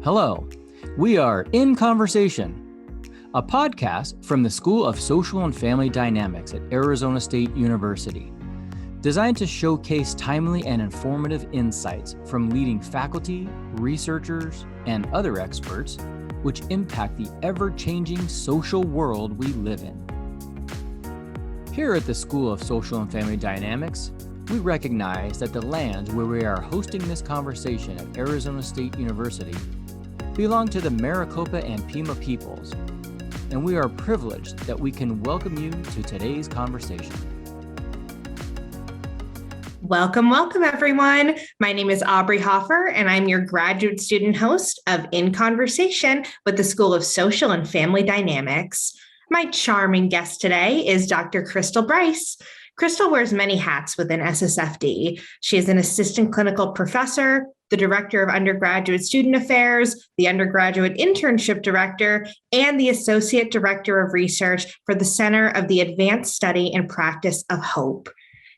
Hello, we are In Conversation, a podcast from the School of Social and Family Dynamics at Arizona State University, designed to showcase timely and informative insights from leading faculty, researchers, and other experts, which impact the ever-changing social world we live in. Here at the School of Social and Family Dynamics, we recognize that the lands where we are hosting this conversation at Arizona State University belong to the Maricopa and Pima peoples, and we are privileged that we can welcome you to today's conversation. Welcome, everyone. My name is Aubrey Hoffer, and I'm your graduate student host of In Conversation with the School of Social and Family Dynamics. My charming guest today is Dr. Crystal Bryce. Crystal wears many hats within SSFD. She is an assistant clinical professor, the director of undergraduate student affairs, the undergraduate internship director, and the associate director of research for the Center of the Advanced Study and Practice of Hope.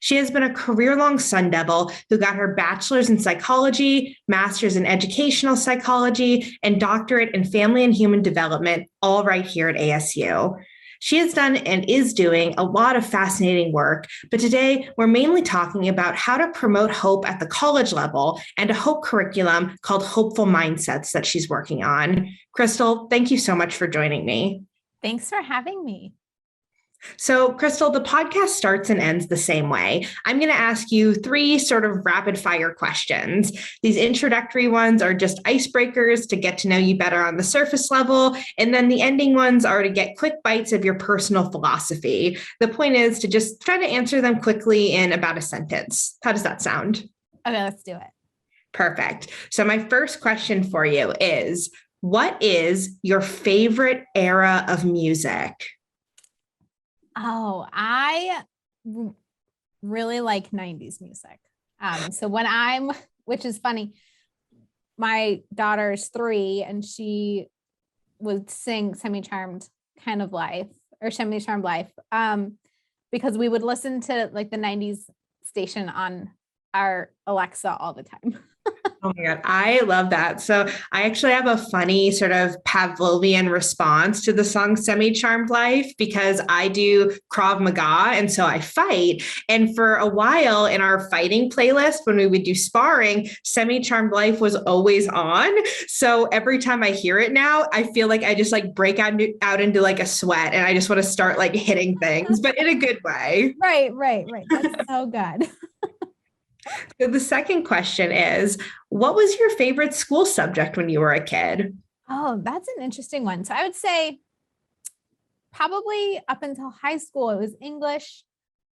She has been a career-long Sun Devil who got her bachelor's in psychology, master's in educational psychology, and doctorate in family and human development, all right here at ASU. She has done and is doing a lot of fascinating work, but today we're mainly talking about how to promote hope at the college level and a hope curriculum called Hopeful Mindsets that she's working on. Crystal, thank you so much for joining me. Thanks for having me. So, Crystal, the podcast starts and ends the same way. I'm going to ask you three sort of rapid fire questions. These introductory ones are just icebreakers to get to know you better on the surface level. And then the ending ones are to get quick bites of your personal philosophy. The point is to just try to answer them quickly in about a sentence. How does that sound? Okay, let's do it. Perfect. So my first question for you is, what is your favorite era of music? Oh, I really like 90s music. So which is funny, my daughter's 3 and she would sing Semi-Charmed Life because we would listen to like the 90s station on our Alexa all the time. Oh my God, I love that. So I actually have a funny sort of Pavlovian response to the song Semi-Charmed Life because I do Krav Maga and so I fight. And for a while in our fighting playlist, when we would do sparring, Semi-Charmed Life was always on. So every time I hear it now, I feel like I just like break out into like a sweat and I just want to start like hitting things, but in a good way. Right. That's so good. So the second question is, what was your favorite school subject when you were a kid? Oh, that's an interesting one. So I would say probably up until high school, it was English.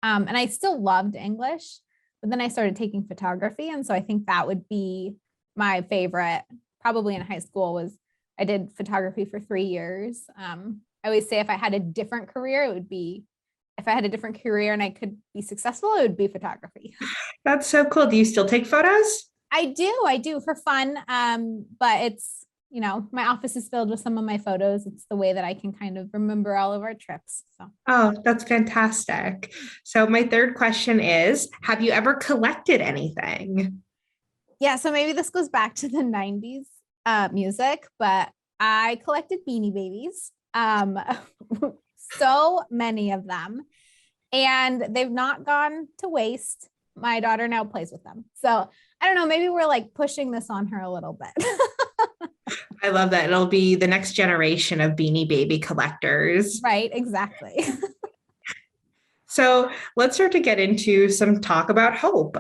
And I still loved English, but then I started taking photography. And so I think that would be my favorite probably in high school was I did photography for 3 years. I always say if I had a different career, if I had a different career and I could be successful, it would be photography. That's so cool. Do you still take photos? I do for fun. But it's, my office is filled with some of my photos. It's the way that I can kind of remember all of our trips. So. Oh, that's fantastic. So my third question is, have you ever collected anything? Yeah. So maybe this goes back to the 90s music, but I collected Beanie Babies. So many of them, and they've not gone to waste. My daughter now plays with them. So I don't know, maybe we're like pushing this on her a little bit. I love that. It'll be the next generation of Beanie Baby collectors. Right, exactly. So let's start to get into some talk about hope.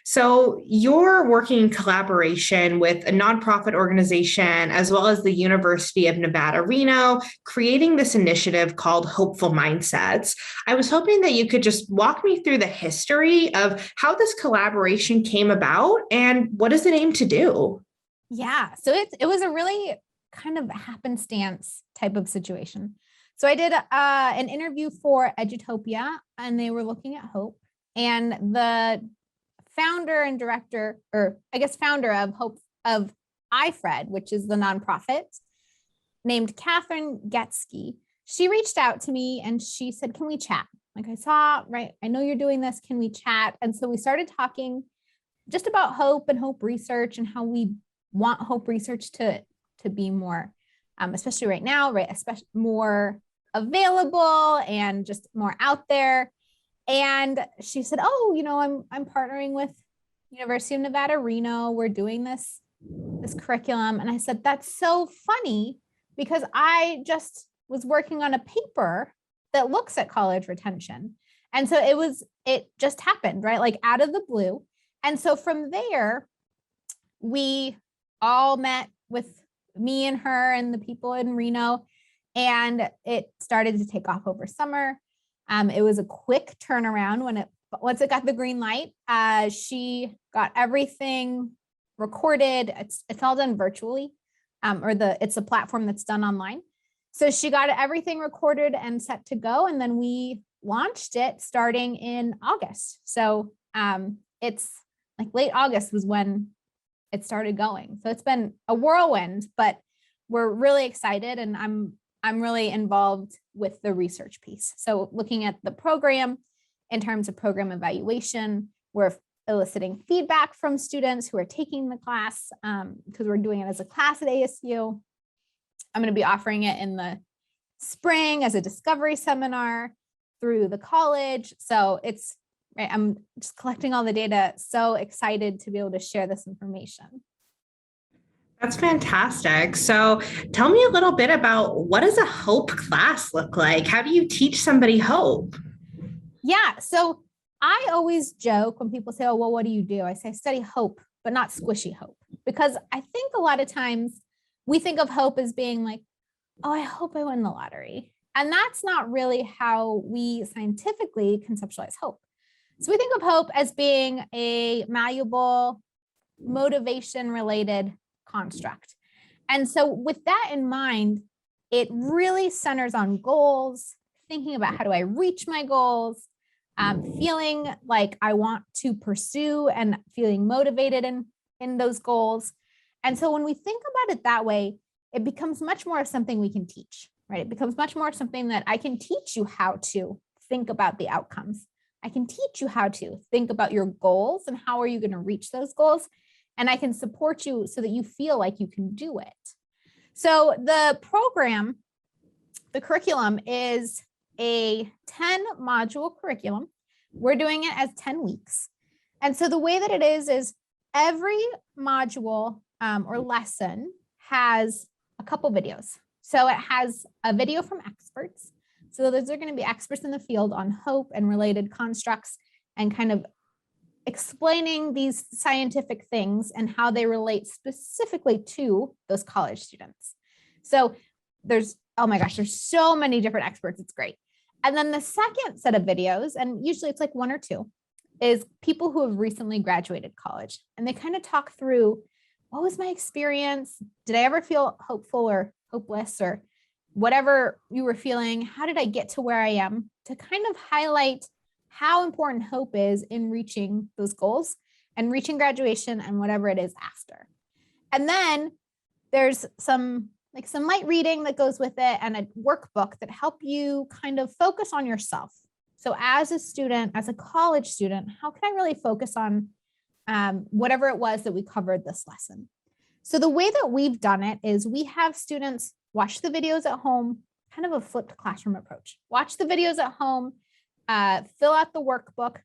So you're working in collaboration with a nonprofit organization as well as the University of Nevada, Reno, creating this initiative called Hopeful Mindsets. I was hoping that you could just walk me through the history of how this collaboration came about and what does it aim to do? Yeah, so it was a really kind of happenstance type of situation. So I did an interview for Edutopia, and they were looking at hope. And the founder and director, or I guess founder of Hope of IFRED, which is the nonprofit, named Catherine Getsky. She reached out to me and she said, "Can we chat?" Like I know you're doing this. Can we chat? And so we started talking just about hope and hope research and how we want hope research to be more, especially right now, right? Especially more available and just more out there. And she said, oh, I'm partnering with University of Nevada, Reno. We're doing this curriculum. And I said, that's so funny because I just was working on a paper that looks at college retention. And so it just happened, right? Like out of the blue. And so from there, we all met with me and her and the people in Reno, and it started to take off over summer. It was a quick turnaround once it got the green light. She got everything recorded. It's all done virtually, it's a platform that's done online. So she got everything recorded and set to go, and then we launched it starting in August. So it's like late August was when it started going. So it's been a whirlwind, but we're really excited, and I'm really involved with the research piece. So looking at the program in terms of program evaluation, we're eliciting feedback from students who are taking the class because we're doing it as a class at ASU. I'm going to be offering it in the spring as a discovery seminar through the college. So I'm just collecting all the data. So excited to be able to share this information. That's fantastic. So tell me a little bit about, what does a hope class look like? How do you teach somebody hope? Yeah. So I always joke when people say, oh, well, what do you do? I say, I study hope, but not squishy hope, because I think a lot of times we think of hope as being like, oh, I hope I win the lottery. And that's not really how we scientifically conceptualize hope. So we think of hope as being a malleable, motivation-related construct. And so with that in mind, it really centers on goals, thinking about how do I reach my goals, feeling like I want to pursue and feeling motivated in those goals. And so when we think about it that way, it becomes much more of something we can teach, right? It becomes much more something that I can teach you how to think about the outcomes. I can teach you how to think about your goals and how are you going to reach those goals. And I can support you so that you feel like you can do it. So the program, the curriculum is a 10 module curriculum. We're doing it as 10 weeks. And so the way that it is every module or lesson has a couple videos. So it has a video from experts. So those are going to be experts in the field on hope and related constructs and kind of explaining these scientific things and how they relate specifically to those college students. So there's so many different experts. It's great. And then the second set of videos, and usually it's like one or two, is people who have recently graduated college. And they kind of talk through, what was my experience? Did I ever feel hopeful or hopeless or whatever you were feeling? How did I get to where I am? To kind of highlight how important hope is in reaching those goals and reaching graduation and whatever it is after. And then there's some light reading that goes with it and a workbook that help you kind of focus on yourself. So as a student, as a college student, how can I really focus on whatever it was that we covered this lesson? So the way that we've done it is we have students watch the videos at home, kind of a flipped classroom approach. Watch the videos at home, fill out the workbook,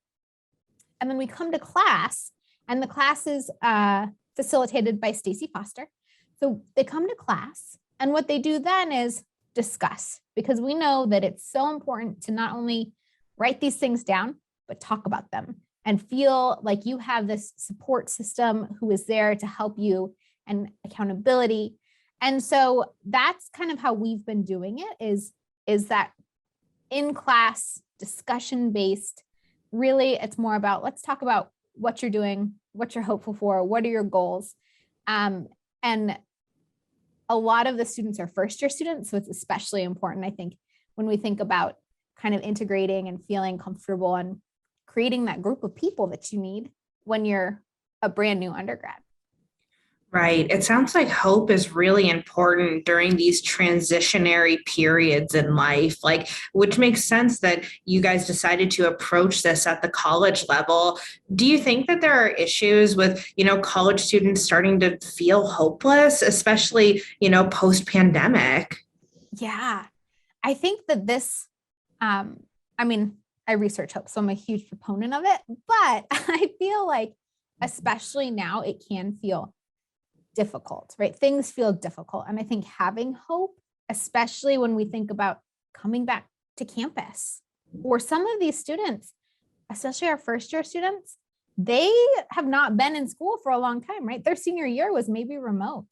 and then we come to class, and the class is facilitated by Stacy Foster. So they come to class, and what they do then is discuss, because we know that it's so important to not only write these things down, but talk about them and feel like you have this support system who is there to help you and accountability. And so that's kind of how we've been doing it is that in class discussion based. Really, it's more about, let's talk about what you're doing, what you're hopeful for, what are your goals. And a lot of the students are first year students. So it's especially important, I think, when we think about kind of integrating and feeling comfortable and creating that group of people that you need when you're a brand new undergrad. Right. It sounds like hope is really important during these transitionary periods in life, like, which makes sense that you guys decided to approach this at the college level. Do you think that there are issues with, college students starting to feel hopeless, especially, post pandemic? Yeah. I think that this, I mean, I research hope, so I'm a huge proponent of it, but I feel like, especially now, it can feel difficult, right? Things feel difficult. And I think having hope, especially when we think about coming back to campus, or some of these students, especially our first year students, they have not been in school for a long time, right? Their senior year was maybe remote.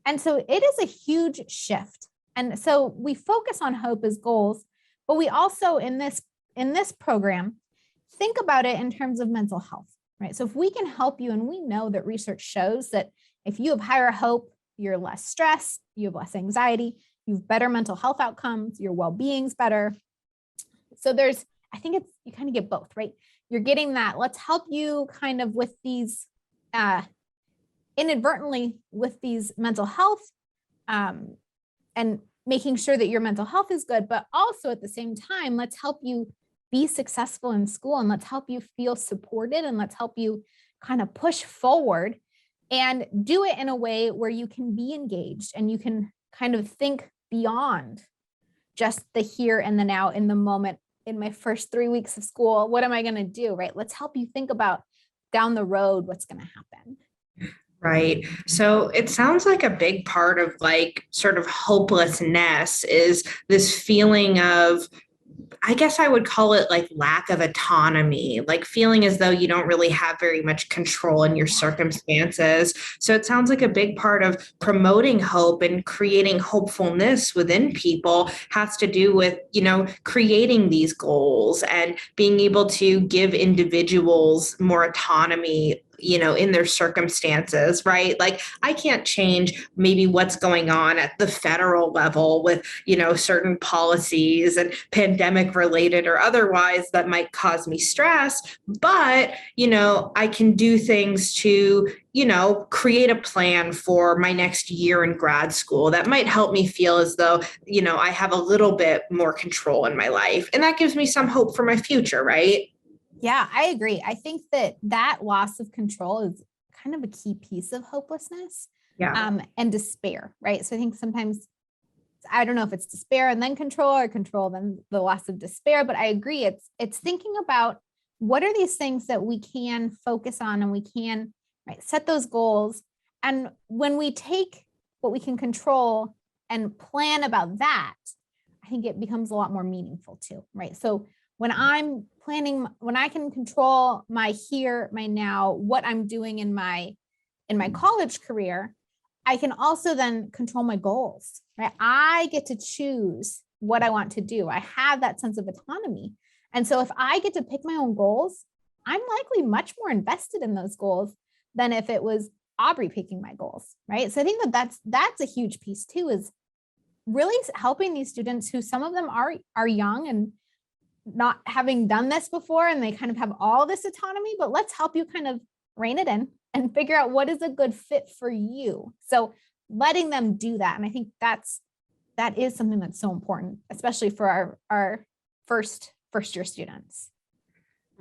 And so it is a huge shift. And so we focus on hope as goals, but we also in this program think about it in terms of mental health, right? So if we can help you, and we know that research shows that if you have higher hope, you're less stressed, you have less anxiety, you have better mental health outcomes, your well-being's better. So I think you kind of get both, right? You're getting that, let's help you kind of with these, inadvertently with these mental health, and making sure that your mental health is good, but also at the same time, let's help you be successful in school, and let's help you feel supported, and let's help you kind of push forward and do it in a way where you can be engaged and you can kind of think beyond just the here and the now, in the moment. In my first 3 weeks of school, what am I going to do, right? Let's help you think about down the road what's going to happen. Right. So it sounds like a big part of like sort of hopelessness is this feeling of, I guess I would call it like lack of autonomy, like feeling as though you don't really have very much control in your circumstances. So it sounds like a big part of promoting hope and creating hopefulness within people has to do with, creating these goals and being able to give individuals more autonomy, in their circumstances, right? Like I can't change maybe what's going on at the federal level with, certain policies and pandemic related or otherwise that might cause me stress. But, I can do things to, create a plan for my next year in grad school that might help me feel as though, I have a little bit more control in my life. And that gives me some hope for my future, right? Yeah, I agree. I think that loss of control is kind of a key piece of hopelessness, Yeah. and despair, right? So I think sometimes, I don't know if it's despair and then control, or control then the loss of despair, but I agree. It's thinking about what are these things that we can focus on, and we can, right, set those goals. And when we take what we can control and plan about that, I think it becomes a lot more meaningful too, right? So when I'm planning, when I can control my here, my now, what I'm doing in my college career, I can also then control my goals, right? I get to choose what I want to do. I have that sense of autonomy. And so if I get to pick my own goals, I'm likely much more invested in those goals than if it was Aubrey picking my goals, right? So I think that's a huge piece too, is really helping these students who, some of them are young and not having done this before, and they kind of have all this autonomy, but let's help you kind of rein it in and figure out what is a good fit for you. So letting them do that. And I think that is something that's so important, especially for our first year students.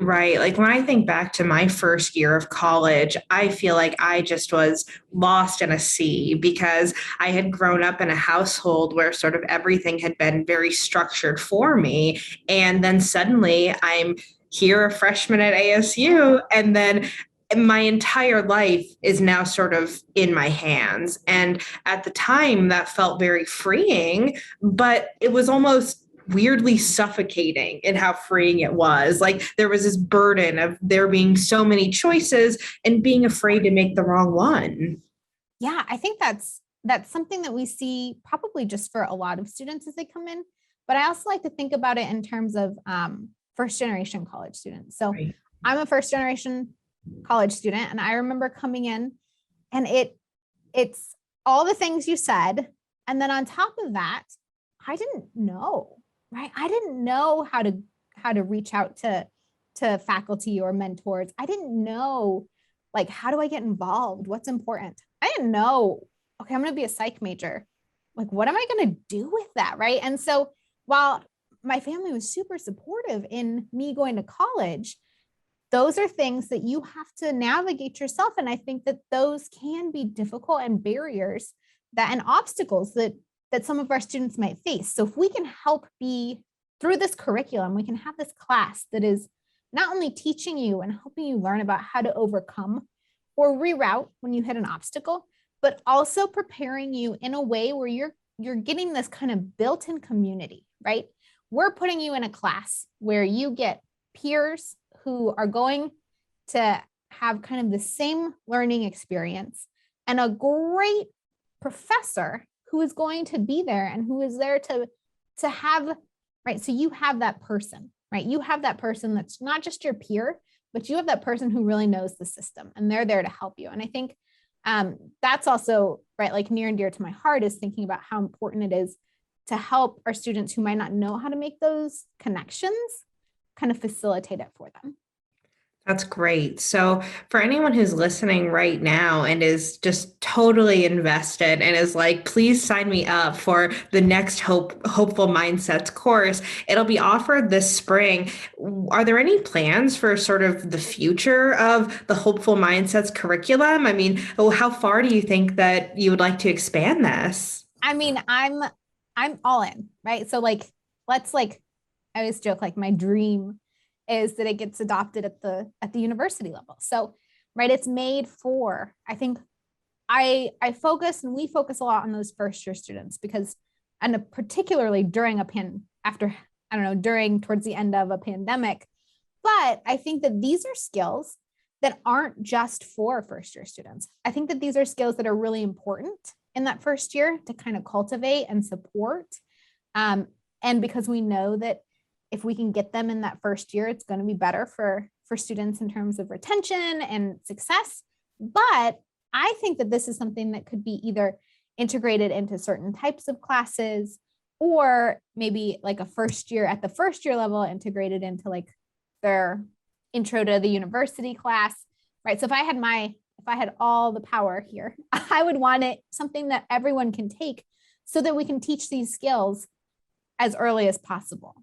Right. Like when I think back to my first year of college, I feel like I just was lost in a sea because I had grown up in a household where sort of everything had been very structured for me. And then suddenly I'm here, a freshman at ASU, and then my entire life is now sort of in my hands. And at the time, that felt very freeing, but it was almost weirdly suffocating in how freeing it was. Like there was this burden of there being so many choices and being afraid to make the wrong one. Yeah, I think that's something that we see probably just for a lot of students as they come in. But I also like to think about it in terms of first generation college students. So Right. I'm a first generation college student, and I remember coming in, and it's all the things you said. And then on top of that, I didn't know, right? I didn't know how to reach out to faculty or mentors. I didn't know, like, how do I get involved? What's important? I didn't know, okay, I'm going to be a psych major. Like, what am I going to do with that? Right. And so while my family was super supportive in me going to college, those are things that you have to navigate yourself. And I think that those can be difficult and barriers and obstacles that some of our students might face. So if we can help be through this curriculum, we can have this class that is not only teaching you and helping you learn about how to overcome or reroute when you hit an obstacle, but also preparing you in a way where you're getting this kind of built-in community, right? We're putting you in a class where you get peers who are going to have kind of the same learning experience and a great professor who is going to be there and who is there to have, right? So you have that person, right? You have that person that's not just your peer, but you have that person who really knows the system and they're there to help you. And I think that's also, right, like near and dear to my heart is thinking about how important it is to help our students who might not know how to make those connections, kind of facilitate it for them. That's great. So for anyone who's listening right now and is just totally invested and is like, please sign me up for the next Hopeful Mindsets course, it'll be offered this spring. Are there any plans for sort of the future of the Hopeful Mindsets curriculum? I mean, how far do you think that you would like to expand this? I mean, I'm all in, right? So like, let's like, I always joke, like my dream is that it gets adopted at the university level. So, right, it's made for, I think I focus and we focus a lot on those first year students because, and particularly during towards the end of a pandemic, but I think that these are skills that aren't just for first year students. I think that these are skills that are really important in that first year to kind of cultivate and support. And because we know that if we can get them in that first year, it's going to be better for students in terms of retention and success. But I think that this is something that could be either integrated into certain types of classes or maybe like at the first year level, integrated into like their intro to the university class, right? So if I had all the power here, I would want it something that everyone can take so that we can teach these skills as early as possible.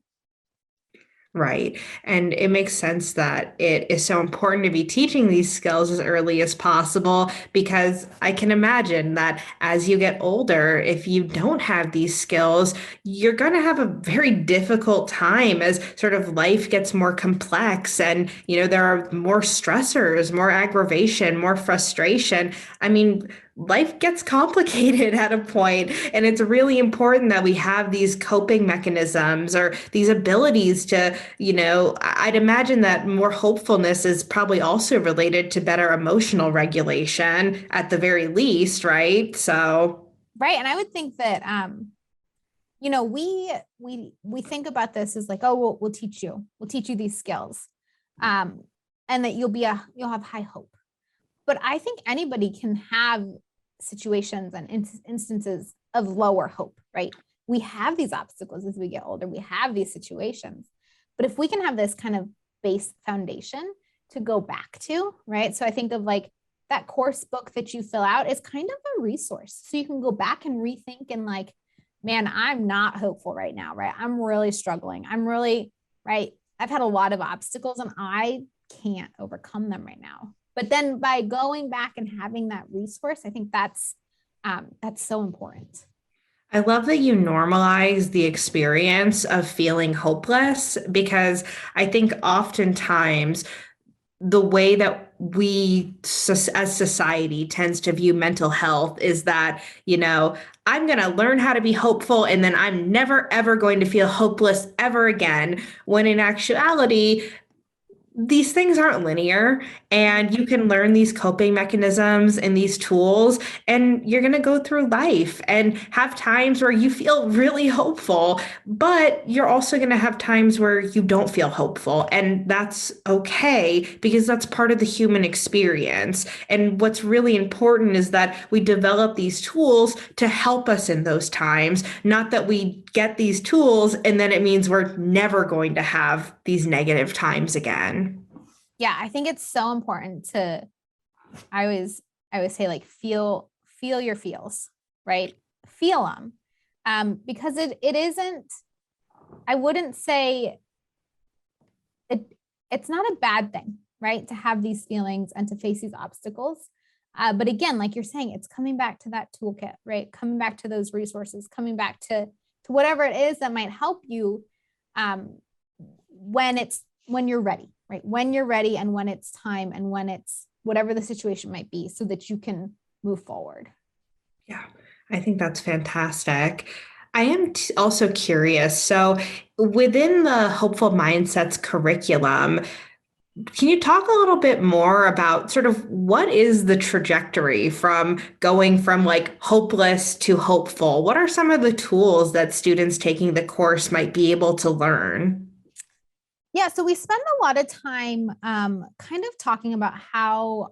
Right. And it makes sense that it is so important to be teaching these skills as early as possible, because I can imagine that as you get older, if you don't have these skills, you're going to have a very difficult time as sort of life gets more complex and, there are more stressors, more aggravation, more frustration. I mean, life gets complicated at a point, and it's really important that we have these coping mechanisms or these abilities to, I'd imagine that more hopefulness is probably also related to better emotional regulation at the very least, right? So, right. And I would think that, we think about this as like, oh, we'll teach you these skills, and that you'll have high hope. But I think anybody can have situations and instances of lower hope, right? We have these obstacles as we get older. We have these situations. But if we can have this kind of base foundation to go back to, right? So I think of like that course book that you fill out is kind of a resource. So you can go back and rethink and like, man, I'm not hopeful right now, right? I'm really struggling. Right? I've had a lot of obstacles and I can't overcome them right now. But then by going back and having that resource, I think that's so important. I love that you normalize the experience of feeling hopeless, because I think oftentimes the way that we as society tends to view mental health is that, I'm going to learn how to be hopeful and then I'm never, ever going to feel hopeless ever again. When in actuality, these things aren't linear, and you can learn these coping mechanisms and these tools, and you're going to go through life and have times where you feel really hopeful, but you're also going to have times where you don't feel hopeful. And that's okay, because that's part of the human experience. And what's really important is that we develop these tools to help us in those times, not that we get these tools and then it means we're never going to have these negative times again. Yeah, I think it's so important I always I would say like feel your feels, right? Feel them. Because it isn't, I wouldn't say it's not a bad thing, right? To have these feelings and to face these obstacles. But again, like you're saying, it's coming back to that toolkit, right? Coming back to those resources, coming back to whatever it is that might help you when you're ready, right? When you're ready and when it's time and when it's whatever the situation might be so that you can move forward. Yeah, I think that's fantastic. I am also curious. So within the Hopeful Mindsets curriculum, can you talk a little bit more about sort of what is the trajectory from going from like hopeless to hopeful? What are some of the tools that students taking the course might be able to learn? Yeah, so we spend a lot of time kind of talking about how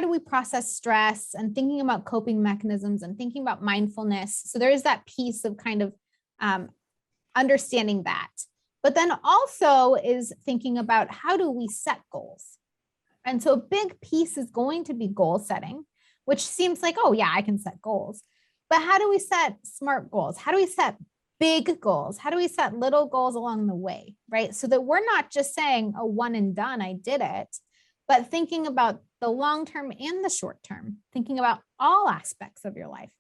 do we process stress and thinking about coping mechanisms and thinking about mindfulness. So there is that piece of kind of understanding that. But then also is thinking about how do we set goals? And so a big piece is going to be goal setting, which seems like, oh yeah, I can set goals. But how do we set smart goals? How do we set big goals? How do we set little goals along the way, right? So that we're not just saying, oh, one and done, I did it, but thinking about the long term and the short term, thinking about all aspects of your life.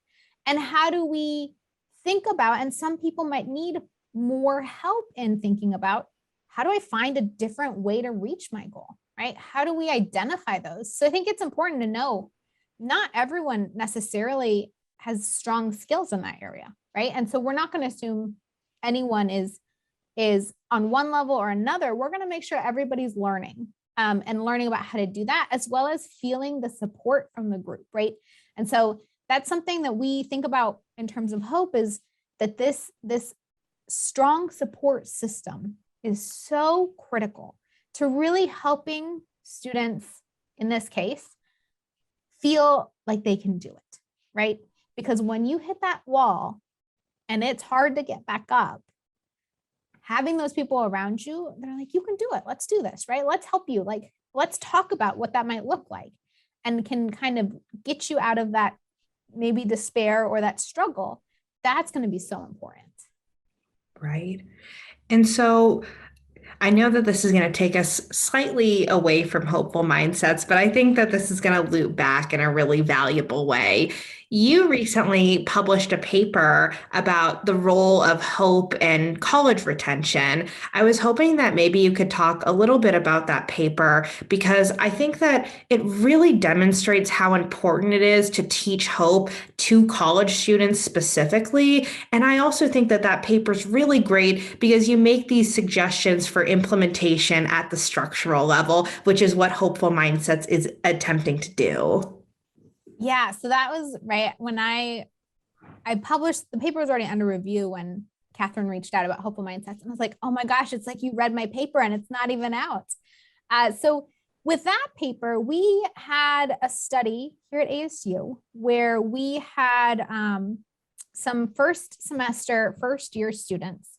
And how do we think about, and some people might need more help in thinking about, how do I find a different way to reach my goal, right? How do we identify those? So I think it's important to know not everyone necessarily has strong skills in that area, right? And so we're not going to assume anyone is on one level or another. We're going to make sure everybody's learning and learning about how to do that, as well as feeling the support from the group, right? And so that's something that we think about in terms of hope, is that this strong support system is so critical to really helping students, in this case, feel like they can do it, right? Because when you hit that wall and it's hard to get back up, having those people around you, they're like, you can do it. Let's do this, right? Let's help you. Like, let's talk about what that might look like, and can kind of get you out of that maybe despair or that struggle. That's going to be so important. Right. And so I know that this is going to take us slightly away from hopeful mindsets, but I think that this is going to loop back in a really valuable way. You recently published a paper about the role of hope and college retention. I was hoping that maybe you could talk a little bit about that paper, because I think that it really demonstrates how important it is to teach hope to college students specifically. And I also think that that paper is really great because you make these suggestions for implementation at the structural level, which is what Hopeful Mindsets is attempting to do. Yeah, so that was right when I published, the paper was already under review when Catherine reached out about Hopeful Mindsets, and I was like, oh my gosh, it's like you read my paper and it's not even out. So with that paper, we had a study here at ASU where we had some first year students.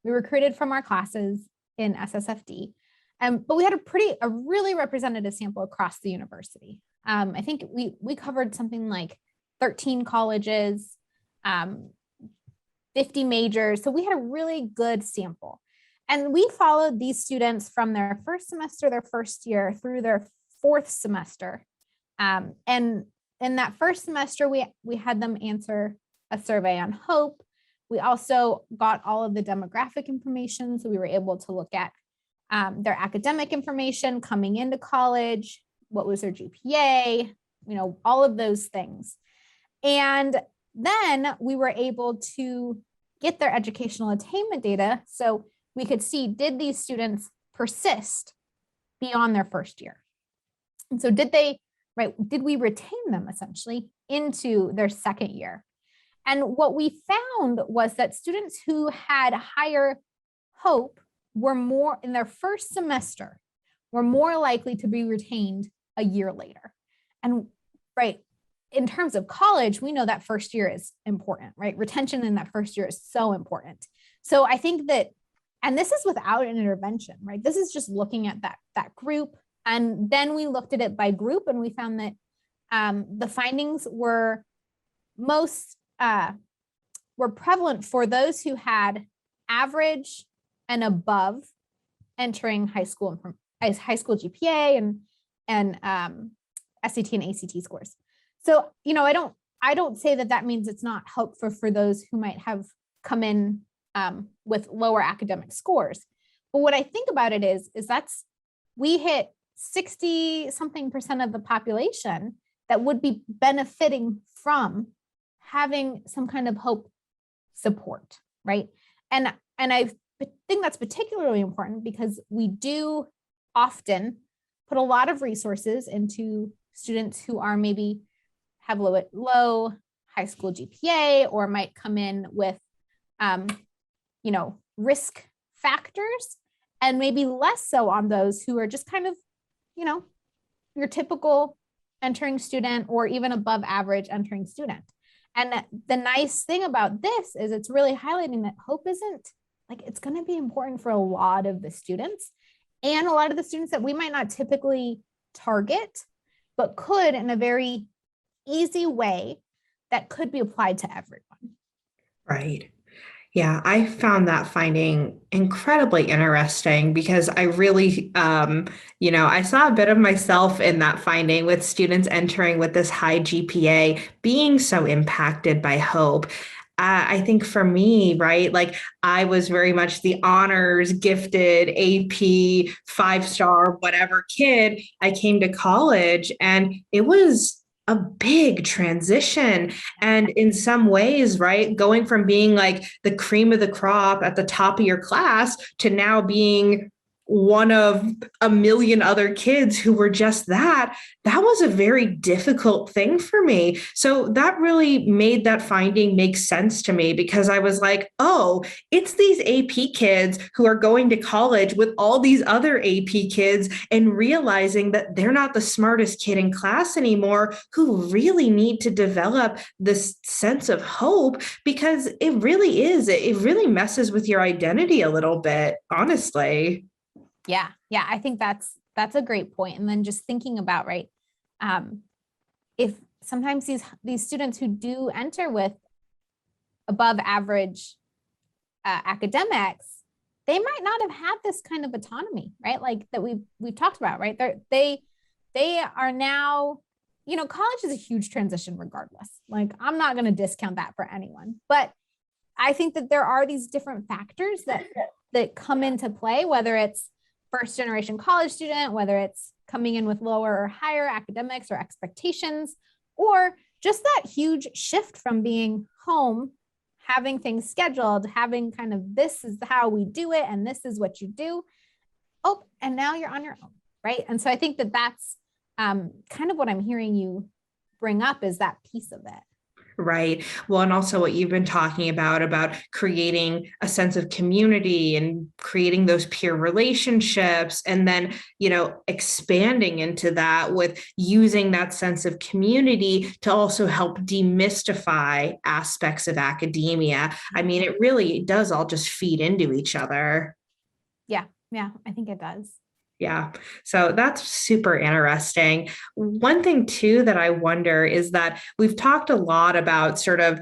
We recruited from our classes in SSFD, but we had a really representative sample across the university. I think we covered something like 13 colleges, 50 majors. So we had a really good sample. And we followed these students from their first semester, their first year, through their fourth semester. And in that first semester, we had them answer a survey on hope. We also got all of the demographic information. So we were able to look at their academic information coming into college, what was their GPA, all of those things. And then we were able to get their educational attainment data. So we could see, did these students persist beyond their first year? And so did we retain them essentially into their second year? And what we found was that students who had higher hope were more in their first semester, were more likely to be retained a year later. And in terms of college, we know that first year is important, right? Retention in that first year is so important. So I think that, and this is without an intervention, right? This is just looking at that group. And then we looked at it by group, and we found that the findings were were prevalent for those who had average and above entering high school GPA and SAT and ACT scores. So, I don't say that means it's not helpful for those who might have come in with lower academic scores. But what I think about it is we hit 60 something % of the population that would be benefiting from having some kind of hope support, right? And I think that's particularly important because we do often put a lot of resources into students who are maybe have low high school GPA or might come in with, risk factors, and maybe less so on those who are just kind of, your typical entering student or even above average entering student. And the nice thing about this is it's really highlighting that hope isn't it's going to be important for a lot of the students, and a lot of the students that we might not typically target, but could in a very easy way that could be applied to everyone. Right. Yeah, I found that finding incredibly interesting because I really, I saw a bit of myself in that finding with students entering with this high GPA being so impacted by hope. I think for me, right, I was very much the honors, gifted, AP, 5-star, whatever kid. I came to college and it was a big transition. And in some ways, right, going from being the cream of the crop at the top of your class to now being one of a million other kids who were just that was a very difficult thing for me. So that really made that finding make sense to me because I was like, oh, it's these AP kids who are going to college with all these other AP kids and realizing that they're not the smartest kid in class anymore, who really need to develop this sense of hope because it really messes with your identity a little bit, honestly. Yeah. I think that's a great point. And then just thinking about, right, if sometimes these students who do enter with above average academics, they might not have had this kind of autonomy, right? That we've talked about, right? They are now, college is a huge transition regardless. I'm not going to discount that for anyone, but I think that there are these different factors that come into play, whether it's first generation college student, whether it's coming in with lower or higher academics or expectations, or just that huge shift from being home, having things scheduled, having kind of this is how we do it and this is what you do. Oh, and now you're on your own, right? And so I think that's kind of what I'm hearing you bring up is that piece of it. Right. Well, and also what you've been talking about creating a sense of community and creating those peer relationships, and then, expanding into that with using that sense of community to also help demystify aspects of academia. I mean, it really does all just feed into each other. Yeah, I think it does. Yeah. So that's super interesting. One thing too that I wonder is that we've talked a lot about sort of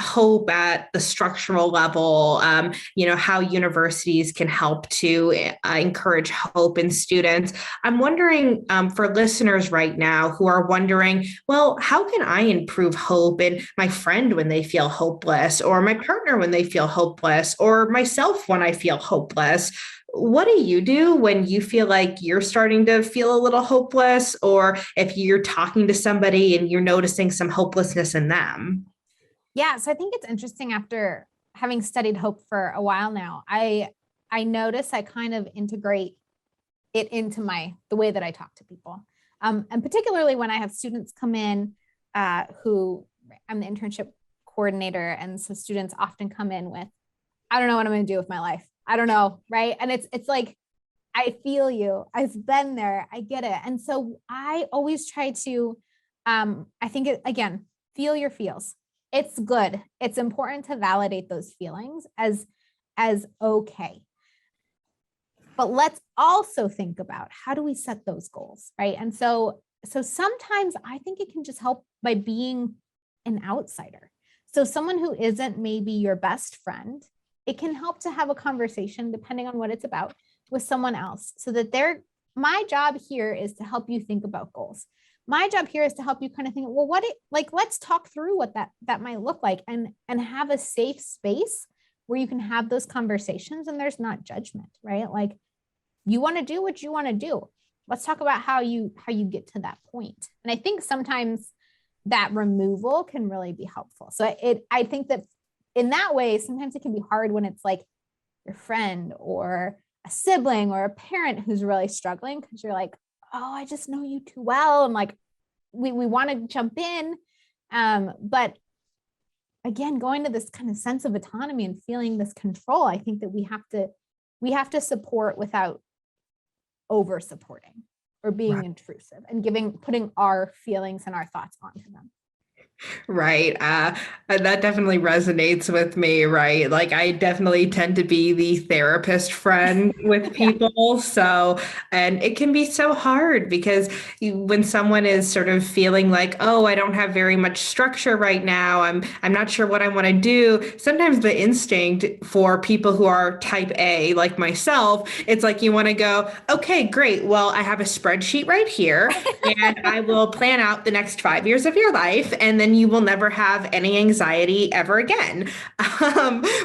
hope at the structural level, how universities can help to encourage hope in students. I'm wondering for listeners right now who are wondering, well, how can I improve hope in my friend when they feel hopeless, or my partner when they feel hopeless, or myself when I feel hopeless? What do you do when you feel like you're starting to feel a little hopeless, or if you're talking to somebody and you're noticing some hopelessness in them? Yeah, so I think it's interesting after having studied hope for a while now, I notice I kind of integrate it into the way that I talk to people. And particularly when I have students come in who I'm the internship coordinator. And so students often come in with, I don't know what I'm going to do with my life. I don't know. Right. And it's like, I feel you. I've been there. I get it. And so I always try to, I think again, feel your feels. It's good. It's important to validate those feelings as okay. But let's also think about how do we set those goals, right? And so so sometimes I think it can just help by being an outsider. So someone who isn't maybe your best friend, it can help to have a conversation, depending on what it's about, with someone else, so that my job here is to help you think about goals. My job here is to help you kind of think, well, let's talk through what that might look like, and have a safe space where you can have those conversations and there's not judgment, right? Like, you want to do what you want to do. Let's talk about how you get to that point. And I think sometimes that removal can really be helpful. So I think that in that way, sometimes it can be hard when it's like your friend or a sibling or a parent who's really struggling, because you're like, oh, I just know you too well. And like, we want to jump in. But again, going to this kind of sense of autonomy and feeling this control, I think that we have to support without over supporting or being intrusive and putting our feelings and our thoughts onto them. Right. That definitely resonates with me, right? Like, I definitely tend to be the therapist friend with people. So, and it can be so hard because when someone is sort of feeling like, oh, I don't have very much structure right now, I'm not sure what I want to do. Sometimes the instinct for people who are type A, like myself, it's like you want to go, okay, great. Well, I have a spreadsheet right here and I will plan out the next 5 years of your life. And then you will never have any anxiety ever again.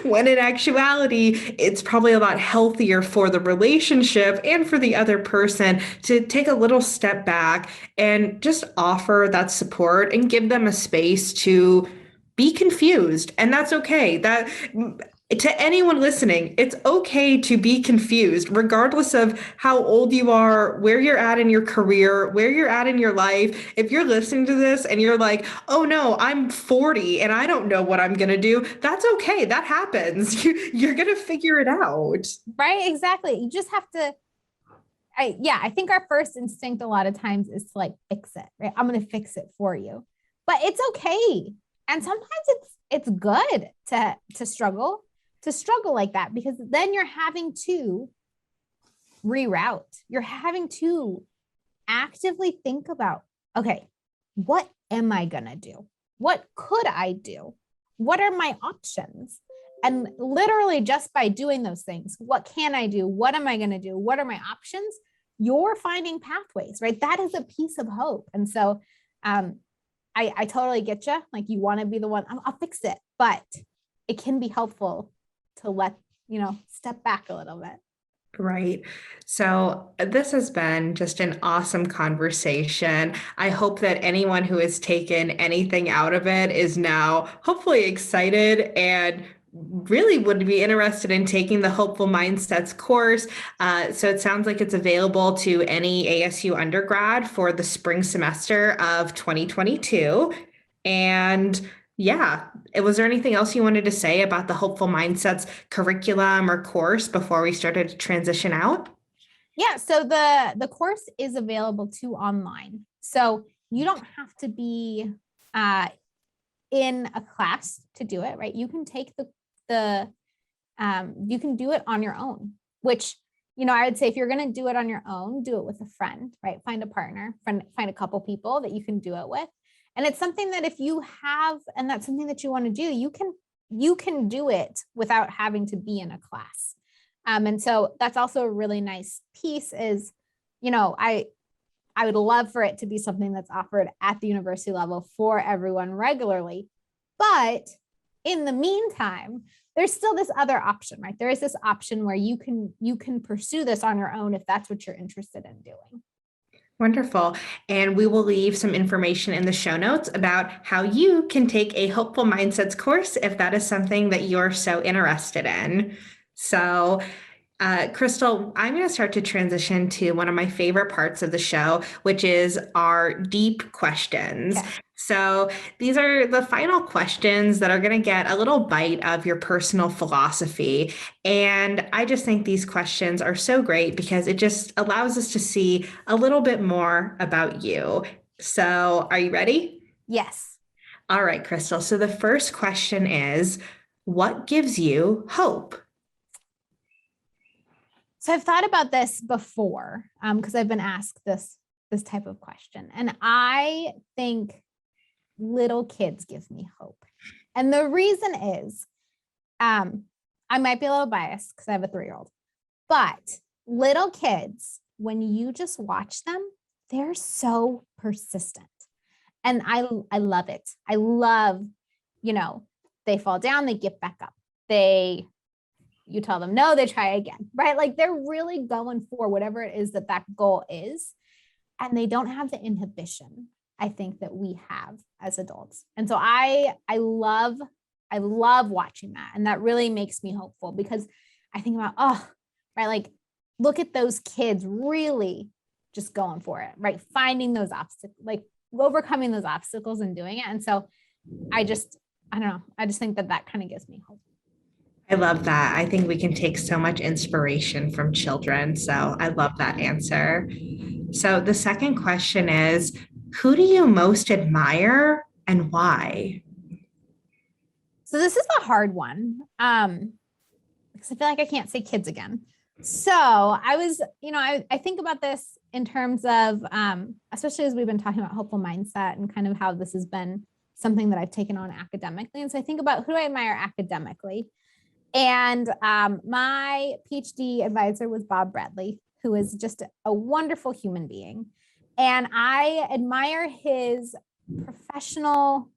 When in actuality, it's probably a lot healthier for the relationship and for the other person to take a little step back and just offer that support and give them a space to be confused. And that's okay. That to anyone listening, it's okay to be confused, regardless of how old you are, where you're at in your career, where you're at in your life. If you're listening to this and you're like, oh no, I'm 40 and I don't know what I'm going to do, that's okay. That happens. You're going to figure it out. Right? Exactly. You just have to, I think our first instinct a lot of times is to like fix it, right? I'm going to fix it for you, but it's okay. And sometimes it's good to struggle like that, because then you're having to reroute. You're having to actively think about, okay, what am I going to do? What could I do? What are my options? And literally just by doing those things, what can I do? What am I going to do? What are my options? You're finding pathways, right? That is a piece of hope. And so I totally get you. Like, you want to be the one, I'll fix it, but it can be helpful to step back a little bit. Right. So this has been just an awesome conversation. I hope that anyone who has taken anything out of it is now hopefully excited and really would be interested in taking the Hopeful Mindsets course. So it sounds like it's available to any ASU undergrad for the spring semester of 2022. And yeah, was there anything else you wanted to say about the Hopeful Mindsets curriculum or course before we started to transition out? Yeah, so the course is available too online. So you don't have to be in a class to do it, right? You can take you can do it on your own, which, I would say if you're going to do it on your own, do it with a friend, right? Find a partner, find a couple people that you can do it with. And it's something that if you have, and that's something that you want to do, you can do it without having to be in a class. And so that's also a really nice piece is, I would love for it to be something that's offered at the university level for everyone regularly. But in the meantime, there's still this other option, right? There is this option where you can pursue this on your own if that's what you're interested in doing. Wonderful. And we will leave some information in the show notes about how you can take a Hopeful Mindsets course if that is something that you're so interested in. So, Crystal, I'm going to start to transition to one of my favorite parts of the show, which is our deep questions. Okay. So these are the final questions that are going to get a little bite of your personal philosophy. And I just think these questions are so great because it just allows us to see a little bit more about you. So are you ready? Yes. All right, Crystal. So the first question is, what gives you hope? So I've thought about this before because I've been asked this this type of question. And I think little kids give me hope. And the reason is, I might be a little biased because I have a 3-year-old, but little kids, when you just watch them, they're so persistent. And I love it. I love, they fall down, they get back up. You tell them no, they try again, right? Like they're really going for whatever it is that goal is. And they don't have the inhibition, I think, that we have as adults. And so I love watching that. And that really makes me hopeful because I think about, right, like look at those kids really just going for it, right? Finding those obstacles, like overcoming those obstacles and doing it. And so I don't know. I just think that kind of gives me hope. I love that. I think we can take so much inspiration from children. So I love that answer. So the second question is, who do you most admire and why? So this is a hard one because I feel like I can't say kids again. So I was, I think about this in terms of, especially as we've been talking about hopeful mindset and kind of how this has been something that I've taken on academically. And so I think about who do I admire academically? And my PhD advisor was Bob Bradley, who is just a wonderful human being. And I admire his professional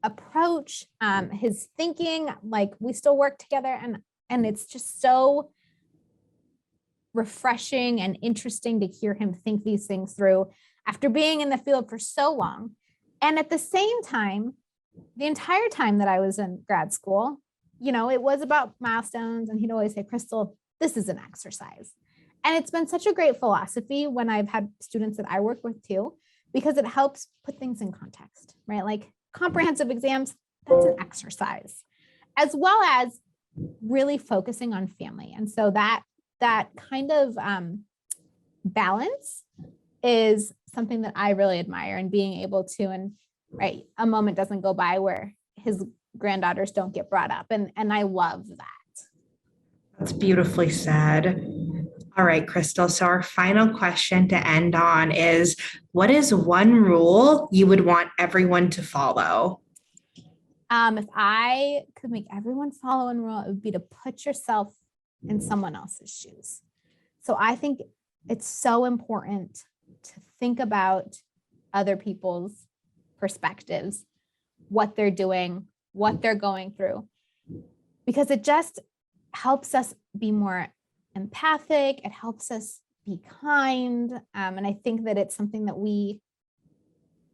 approach, his thinking, like we still work together and it's just so refreshing and interesting to hear him think these things through after being in the field for so long. And at the same time, the entire time that I was in grad school, it was about milestones and he'd always say, Crystal, this is an exercise. And it's been such a great philosophy when I've had students that I work with too, because it helps put things in context, right? Like comprehensive exams, that's an exercise, as well as really focusing on family. And so that kind of balance is something that I really admire, and being able to, and right, a moment doesn't go by where his granddaughters don't get brought up. And I love that. That's beautifully said. All right, Crystal. So our final question to end on is, what is one rule you would want everyone to follow? If I could make everyone follow one rule, it would be to put yourself in someone else's shoes. So I think it's so important to think about other people's perspectives, what they're doing, what they're going through, because it just helps us be more empathic. It helps us be kind. And I think that it's something that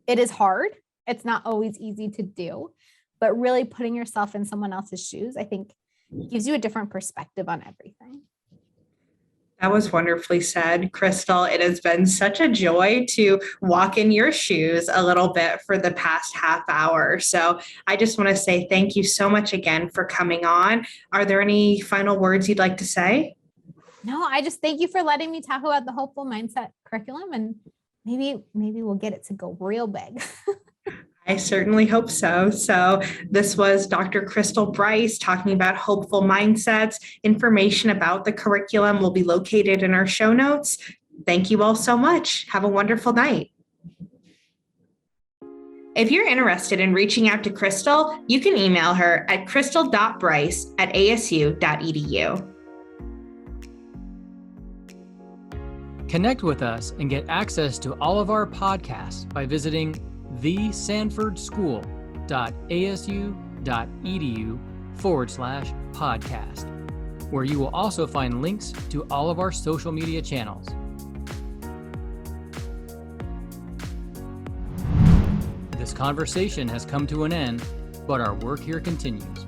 it is hard. It's not always easy to do, but really putting yourself in someone else's shoes, I think gives you a different perspective on everything. That was wonderfully said, Crystal. It has been such a joy to walk in your shoes a little bit for the past half hour. So I just want to say thank you so much again for coming on. Are there any final words you'd like to say? No, I just thank you for letting me talk about the Hopeful Mindset curriculum, and maybe we'll get it to go real big. I certainly hope so. So this was Dr. Crystal Bryce talking about hopeful mindsets. Information about the curriculum will be located in our show notes. Thank you all so much. Have a wonderful night. If you're interested in reaching out to Crystal, you can email her at crystal.bryce@asu.edu. Connect with us and get access to all of our podcasts by visiting thesanfordschool.asu.edu/podcast, where you will also find links to all of our social media channels. This conversation has come to an end, but our work here continues.